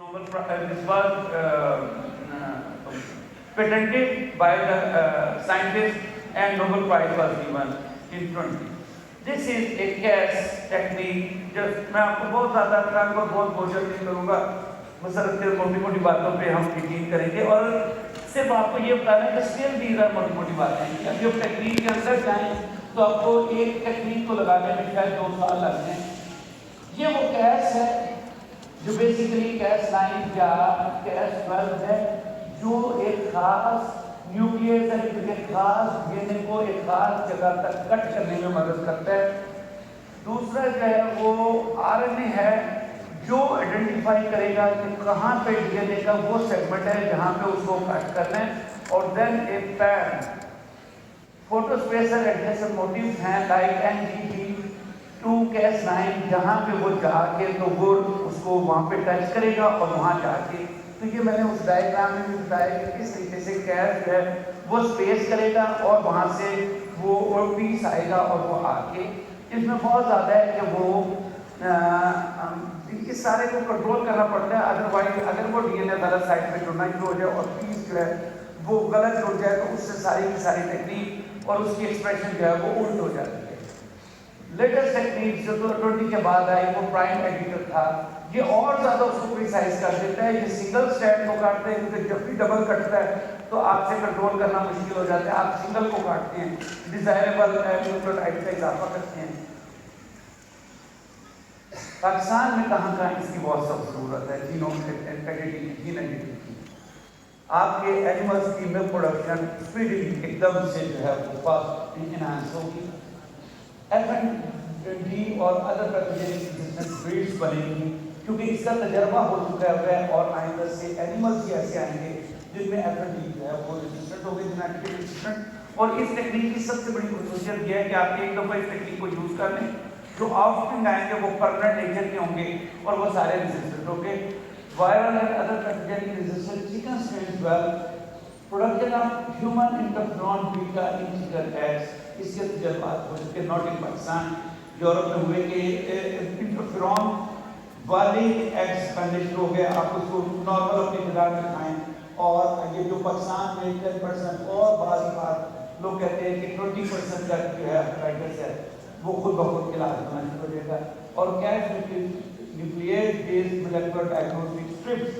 This was patented by the scientist and Nobel Prize was given in 20. This is a CAS technique. Just मैं आपको बहुत ज़्यादा आपको बहुत बोझल नहीं करूँगा, मसरत के मोटी मोटी बातों पे हम यकीन करेंगे और सिर्फ आपको ये बताना है कि स्टिल दीज आर मोटी मोटी बातें हैं। अब जब टेक्निक के अंदर जाएं तो आपको एक टेक्निक को लगाने में शायद 2 साल लगते हैं। ये वो कैस है जो बेसिकली कैस 9 या कैस 12 है, जो एक खास न्यूक्लियस है, एक खास डीएनए को एक खास जगह तक कट करने में मदद करता है। दूसरा जो है वो आरएनए है जो आइडेंटिफाई करेगा कि कहाँ पे डीएनए का वो सेगमेंट है जहाँ पे उसको कट करना है। और देन ए पैर फोटोस्पेसर एडजेसेंट मोटिव्स हैं लाइक NGP2 कैस 9 जहाँ पे वो जाके तो वो उसको वहाँ पे टच करेगा और वहाँ जाके तो ये मैंने उस डायग्राम में भी बताया कि किस तरीके से कैस जो है वो स्पेस करेगा और वहाँ से वो पीस आएगा और वो आके इसमें बहुत ज़्यादा है कि वो इस सारे को कंट्रोल करना पड़ता है। अदरवाइज अगर वो डीएनए गलत साइड पे जुड़ना शुरू हो जाए और पीस जो है वो गलत जुड़ जाए तो उससे सारी की सारी टेक्निक और उसकी एक्सप्रेशन जो है वो उल्ट हो जाती है। लेटेस्ट टेक्निक जो 20 के बाद आई वो प्राइम एडिटर था, ये और ज़्यादा उसको प्रिसाइज कर देता है। ये सिंगल स्ट्रैंड को काटते हैं क्योंकि जब भी डबल कटता है तो आपसे कंट्रोल करना मुश्किल हो जाता है। आप सिंगल को काटते हैं, डिजायरेबल न्यूक्लियोटाइड का इजाफा करते हैं। पाकिस्तान में कहाँ कहाँ इसकी बहुत सब ज़रूरत है जीनोम एडिटिंग की। आपके एनिमल्स की मिल्क प्रोडक्शन स्पीडली एकदम से जो है वो फास्ट इनहांस होगी। FND और अदर रेजिस्टेंट ब्रीड्स बनेगी क्योंकि इसका तजर्बा हो चुका है और आइंदा से एनिमल्स ही ऐसे आएंगे जिनमें FND जो है वो रेजिस्टेंट होंगे, जेनेटिकली रेजिस्टेंट। और इस टेक्निक की सबसे बड़ी खासियत यह है कि आप एक दफ़ा इस टेक्निक को यूज़ कर लें, जो ऑफस्प्रिंग आएंगे वो परमानेंट नेचर के होंगे और वो सारे रेजिस्टेंट होंगे। Viral and other pathogenic resistant chicken strains well production of human इंटरफ्रॉन beta in chicken eggs, इसके तजर्बात हो चुके नॉट इन पाकिस्तान, यूरोप में हुए कि इंटरफ्रॉन वाले एग्स बनने शुरू हो गए। आप उसको नॉर्मल अपनी खुराक में खाएं और ये जो पाकिस्तान में 10% और बाज़ बात लोग कहते हैं कि 20% तक जो है हेपेटाइटिस है वो खुद ब खुद इलाज होना शुरू हो जाएगा। और cash nucleus based molecular diagnostic strips,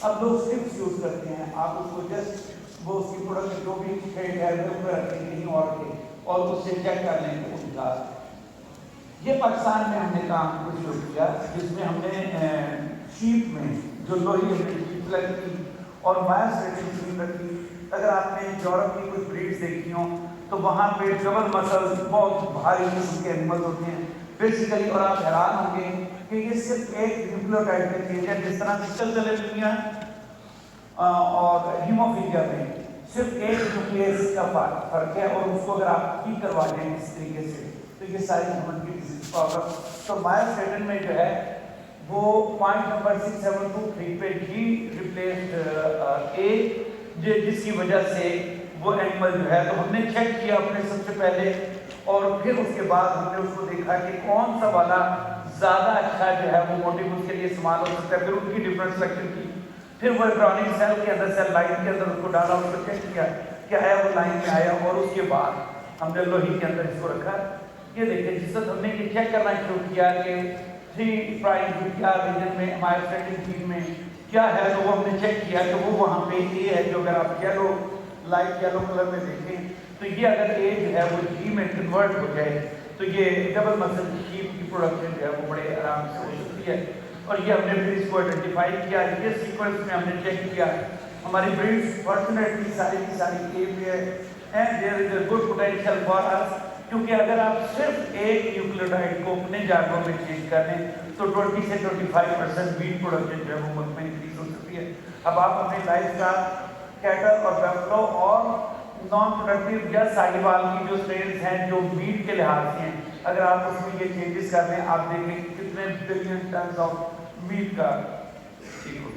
अब लोग स्ट्रिप्स यूज़ करते हैं। आप उसको जस्ट वो उसकी प्रोडक्ट जो भी ट्रेड है वो रखें कहीं और उससे चेक कर लेंगे उनका। ये पाकिस्तान में हमने काम शुरू किया जिसमें हमने शीप में जो लोही हमने शीप रखी और मायस रेटिंग रखी। अगर आपने यूरोप की कुछ ब्रीड्स देखी हो तो वहाँ पे डबल मसल्स बहुत भारी किस्म के एनिमल्स होते हैं बेसिकली, और आप हैरान होंगे कि ये सिर्फ एक न्यूक्लियोटाइड में चेंज है। जिस तरह सिकल और हीमोफीलिया में सिर्फ एक न्यूक्लियस का फर्क है और उसको अगर आप ठीक करवा दें इस तरीके से तो ये सारी ह्यूमन की डिजीज का होगा। तो मायोस्टेटिन में जो है वो पॉइंट नंबर 6723 पे ही रिप्लेस्ड ए जिसकी वजह से वो एनिमल जो है तो हमने चेक किया अपने सबसे पहले और फिर उसके बाद हमने उसको देखा कि कौन सा वाला ज़्यादा अच्छा जो है वो मोटिव उसके लिए इस्तेमाल हो सकता है। फिर उनकी डिफरेंट सिलेक्शन की, फिर वो इलेक्ट्रॉनिक सेल के अंदर सेल लाइन के अंदर उसको डाला, उसको चेक किया क्या है वो लाइन में आया और उसके बाद हमने लोही के अंदर इसको रखा। ये देखिए जिस वक्त हमने ये चेक करना शुरू किया कि 3 प्राइम क्या रीजन में मायोस्टेटिन जीन में क्या है तो वो हमने चेक किया कि वो वहाँ पे ए है। जो अगर आप येलो लाइट येलो कलर में देखें तो ये अगर ए जो है वो जी में कन्वर्ट हो जाए तो ये डबल मसल शीप की प्रोडक्शन जो है वो बड़े आराम से हो सकती है। और ये हमने फिर इसको आइडेंटिफाई किया। ये सीक्वेंस में हमने चेक किया हमारी ब्रीड्स फॉर्चुनेटली सारी की सारी ए पे है and there is a good potential for us, क्योंकि अगर आप सिर्फ एक न्यूक्लियोटाइड को अपने जार्गो में चेंज कर लें तो 20 से 25% मीट प्रोडक्शन जो है वो मुल्क में इंक्रीज हो सकती है। अब आप अपनी लाइफ का कैटल और बैफलो और नॉन प्रोडक्टिव या साहिवाल की जो स्ट्रेन्स हैं जो मीट के लिहाज से हैं, अगर आप उसमें ये चेंजेस कर दें आप देखें कितने बिलियन टन ऑफ मीट का ठीक हो।